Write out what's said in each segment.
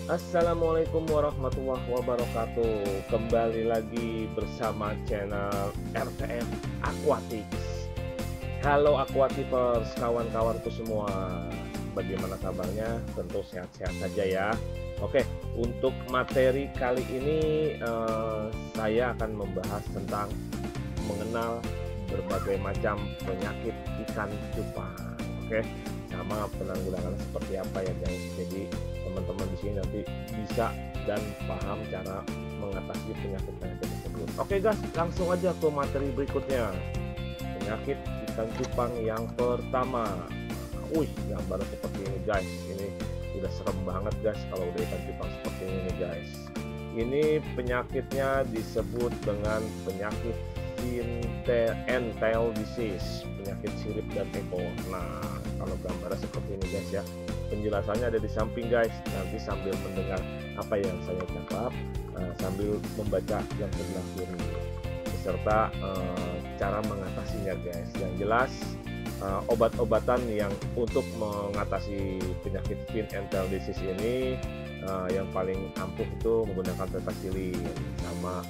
Assalamualaikum warahmatullahi wabarakatuh. Kembali lagi bersama channel RTM Aquatics. Halo Aquatipers, kawan-kawanku semua. Bagaimana kabarnya? Tentu sehat-sehat saja ya. Oke, untuk materi kali ini saya akan membahas tentang mengenal berbagai macam penyakit ikan cupang. Oke, sama penanggulangan seperti apa ya guys. Jadi teman-teman di sini nanti bisa dan paham cara mengatasi penyakit-penyakit tersebut. Oke guys, langsung aja ke materi berikutnya. Penyakit ikan cupang yang pertama. Wih, gambar seperti ini guys. Ini udah serem banget guys kalau udah ikan cupang seperti ini nih guys. Ini penyakitnya disebut dengan penyakit fin and tail disease, penyakit sirip dan ekor. Nah, kalau gambarnya seperti ini guys ya. Penjelasannya ada di samping guys. Nanti sambil mendengar apa yang saya cakap, sambil membaca yang sebelah kiri beserta cara mengatasinya guys. Yang jelas obat-obatan yang untuk mengatasi penyakit fin and tail disease ini yang paling ampuh itu menggunakan tetrasilin sama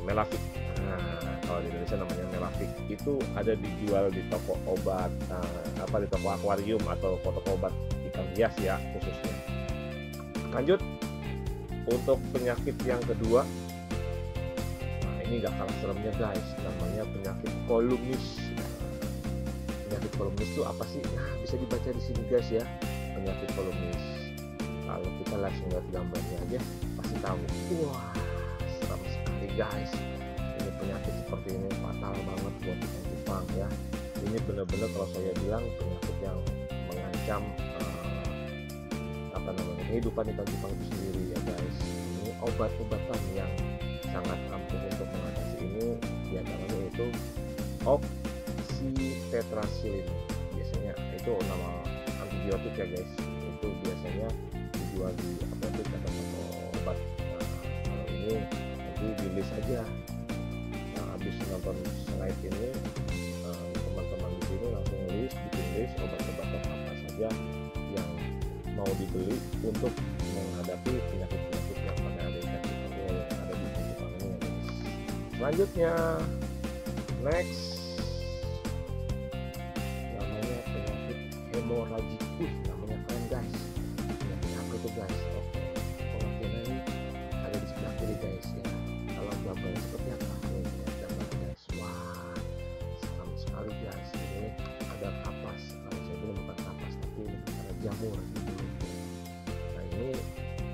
Melavig. Nah, kalau di Indonesia namanya Melavig, itu ada dijual di toko obat, di toko akuarium atau toko obat ikan hias ya khususnya. Lanjut untuk penyakit yang kedua. Nah, ini gak kalah seremnya guys, namanya penyakit kolumnis. Penyakit kolumnis itu apa sih? Nah, bisa dibaca di sini guys ya. Penyakit kolumnis. Kalau kita langsung lihat gambarnya aja pasti tahu. Wah, serem sekali guys. Ini penyakit seperti ini fatal banget buat ikan cupang ya. Ini benar-benar kalau saya bilang penyakit yang mengancam kehidupan ikan cupang itu sendiri ya guys. Ini obat-obatan yang sangat ampuh untuk mengatasi ini, diantaranya itu oxytetracycline. Biasanya itu nama antibiotik ya guys. Itu biasanya dijual di apotek atau toko obat. Nah, kalau ini nanti di list aja. Habis nonton slide ini, teman-teman di sini langsung bikin list obat-obatan apa saja yang mau dibeli untuk menghadapi penyakit-penyakit yang pada ada ikan cupang yang ada di ikan cupang ini ya guys. Selanjutnya, next, namanya penyakit hemoragik. Namanya keren guys. Penyakit apa itu guys? Oke, pengertiannya ini ada di sebelah kiri guys ya. Kalau gambarnya seperti apa? Ini lihat gambarnya guys. Wah, seram sekali guys. Ini ada kapas. Kalau saya bilang bukan kapas, tapi lebih ada jamur gitu. Nah, ini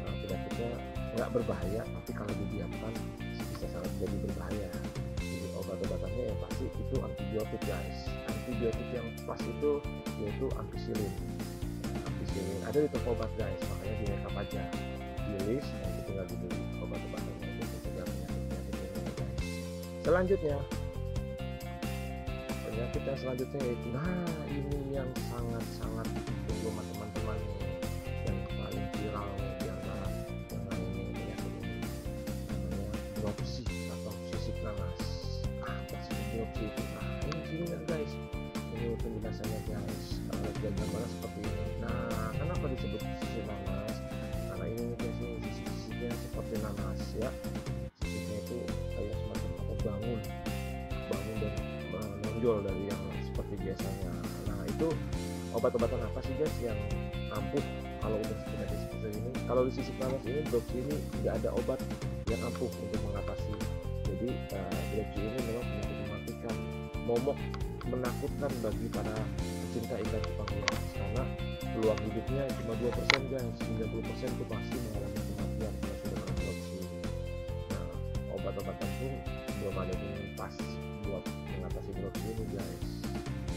penyakitnya nggak berbahaya, tapi kalau didiamkan bisa sangat jadi berbahaya. Jadi obat-obatannya yang pasti itu antibiotik guys. Antibiotik yang pas itu yaitu ampicillin. Ampicillin ada di toko obat guys, makanya di rekap aja di list, nanti tinggal dibeli obat-obatannya untuk mencegah penyakit-penyakit ini guys. Selanjutnya, penyakit yang selanjutnya yaitu, nah ini yang sangat-sangat ditunggu sama teman-teman nih, yang paling viral nih di antara yang lain ini, penyakit ini namanya dropsy atau sisik nanas. Apa sih dropsy itu? Nah, ini sini kan guys, ini penjelasannya guys. Kalau lihat gambarnya seperti ini. Nah, kenapa disebut sisik nanas? Karena ini guys, ini sisik-sisiknya seperti nanas ya. Sisiknya itu kayak semacam bangun dan menonjol dari yang seperti biasanya. Nah, itu obat-obatan apa sih guys yang ampuh kalau udah penyakit seperti ini? Kalau di sisik nanas ini, dropsy ini nggak ada obat yang ampuh untuk mengatasi. Jadi dropsy ini memang penyakit mematikan, momok, menakutkan bagi para pecinta ikan cupang hias, karena peluang hidupnya cuma 2% guys. 90% itu pasti mengalami kematian kalau sudah kena dropsy. Nah, obat-obatan pun belum ada yang pas buat mengatasi dropsy ini guys.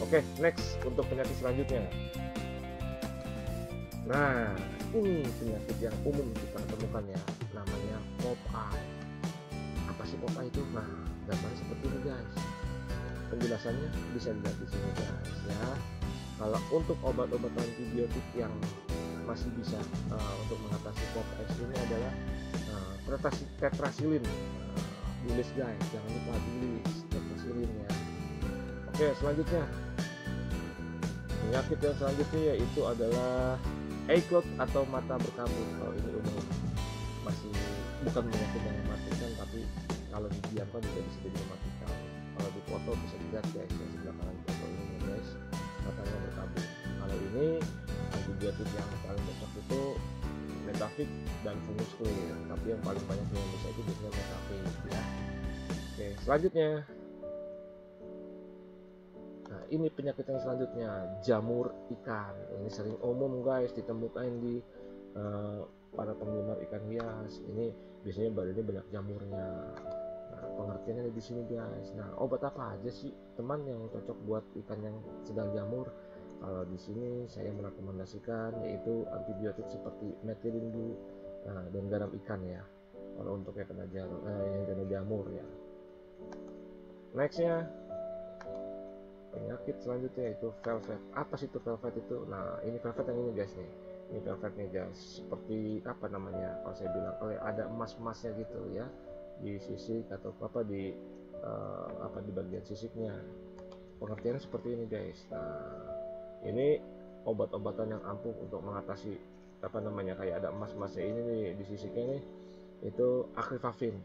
Oke, next untuk penyakit selanjutnya. Nah, ini penyakit yang umum kita temukan ya, namanya pop eye. Apa sih pop eye itu? Nah, gambarnya seperti ini guys. Penjelasannya bisa dilihat di sini guys ya. Kalau untuk obat-obat antibiotik yang masih bisa untuk mengatasi pop eye ini adalah tetrasilin. Tulis guys, jangan lupa tulis tetrasilin ya. Oke, selanjutnya penyakit yang selanjutnya yaitu adalah eye clot atau mata berkabut. Kalau ini umum masih bukan penyakit yang mematikan, tapi kalau didiamkan juga bisa jadi mematikan. Kalau di foto bisa dilihat guys, di sebelah kanan foto ini guys, matanya berkabut. Kalau ini antibiotik yang paling cocok itu Metafit dan Fungus Clear, tapi yang paling banyak di Indonesia itu biasanya Metafit ya. Oke, selanjutnya, nah ini penyakit yang selanjutnya, jamur ikan. Ini sering umum guys ditemukan di para penggemar ikan hias. Ini biasanya badannya banyak jamurnya. Nah, pengertiannya di sini guys. Nah, obat apa aja sih teman yang cocok buat ikan yang sedang jamur? Kalau di sini saya merekomendasikan yaitu antibiotik seperti metilin blue dan garam ikan ya. Kalau untuk yang kena jamur ya. Nextnya penyakit selanjutnya yaitu velvet. Apa sih itu velvet itu? Nah, ini velvet yang ini guys nih. Ini velvetnya guys. Seperti apa namanya? Kalau saya bilang kalau ada emas-emasnya gitu ya di sisik atau apa di bagian sisiknya. Pengertiannya seperti ini guys. Nah, ini obat-obatan yang ampuh untuk mengatasi apa namanya kayak ada emas-emasnya ini nih di sisiknya nih, itu akriflavin.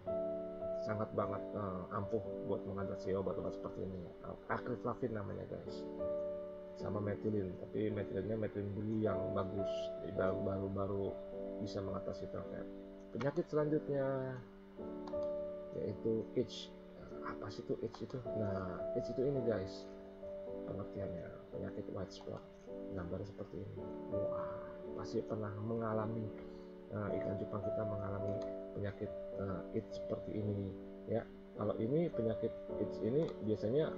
Sangat banget ampuh buat mengatasi obat-obat seperti ini. Akriflavin namanya guys, sama metilin, tapi metilinnya metilin dulu yang bagus, baru bisa mengatasi velvet. Penyakit selanjutnya yaitu itch. Apa sih itu itch itu? Nah, itch itu ini guys, pengertiannya penyakit white spot, gambar seperti ini. Wah, pasti pernah mengalami ikan cupang kita mengalami penyakit itch seperti ini ya. Kalau ini penyakit itch ini biasanya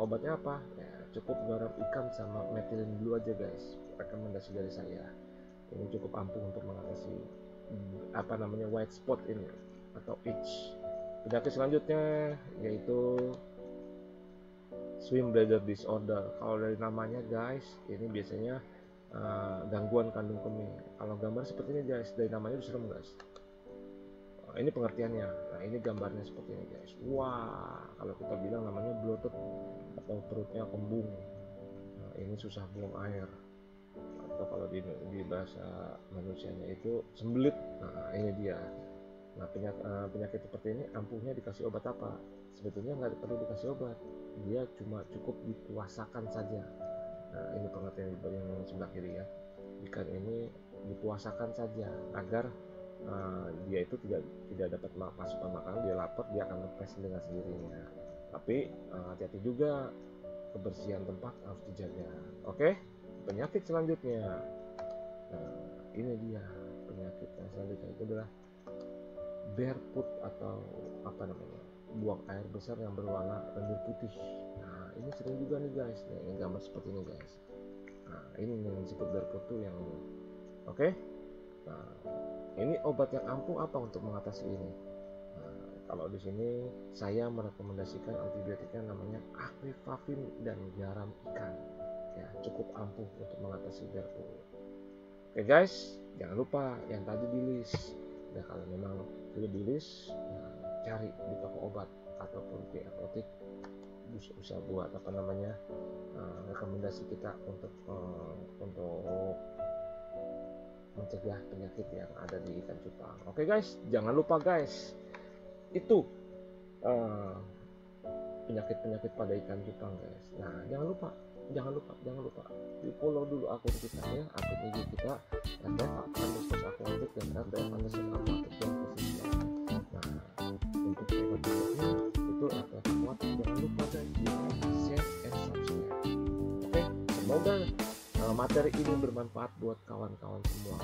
obatnya apa ya, cukup garam ikan sama metilin blue aja guys, rekomendasi dari saya. Ini cukup ampuh untuk mengatasi apa namanya white spot ini atau itch. Penyakit selanjutnya yaitu swim bladder disorder. Kalau dari namanya guys, ini biasanya gangguan kandung kemih. Kalau gambar seperti ini guys, dari namanya udah serem guys. Ini pengertiannya. Nah, ini gambarnya seperti ini guys. Wah, kalau kita bilang namanya bloated atau perutnya kembung. Nah, ini susah buang air. Atau kalau di bahasa manusianya itu sembelit. Nah, ini dia. Nah, penyakit seperti ini ampuhnya dikasih obat apa? Sebetulnya nggak perlu dikasih obat, dia cuma cukup dipuasakan saja. Nah, ini pengertian yang sebelah kiri ya. Ikan ini dipuasakan saja agar dia itu tidak dapat masukan makanan, dia lapar, dia akan lepas dengan sendirinya. Tapi hati-hati juga, kebersihan tempat harus dijaga. Oke, penyakit selanjutnya. Nah, ini dia penyakit yang selanjutnya itu adalah barefoot atau apa namanya, buang air besar yang berwarna lendir putih. Nah, ini sering juga nih guys, yang gambar seperti ini guys. Nah, ini yang disebut barefoot tuh yang ini. Oke. Nah, ini obat yang ampuh apa untuk mengatasi ini? Nah, kalau di sini saya merekomendasikan antibiotiknya namanya akriflavin dan garam ikan. Ya, cukup ampuh untuk mengatasi barefoot. Oke guys, jangan lupa yang tadi di list. Nah, kalau memang sudah di list, cari di toko obat ataupun di apotek, bisa buat apa namanya rekomendasi kita untuk mencegah penyakit yang ada di ikan cupang. Oke guys, jangan lupa guys, itu penyakit-penyakit pada ikan cupang guys. Nah, jangan lupa di follow dulu akun kita ya, akun IG kita @rtf_aquatic dan @rtf_aquatic dan posisinya. Nah, untuk channel berikutnya itu rtf aquatic, jangan lupa guys di like, share, and subscribe. Oke, semoga materi ini bermanfaat buat kawan-kawan semua.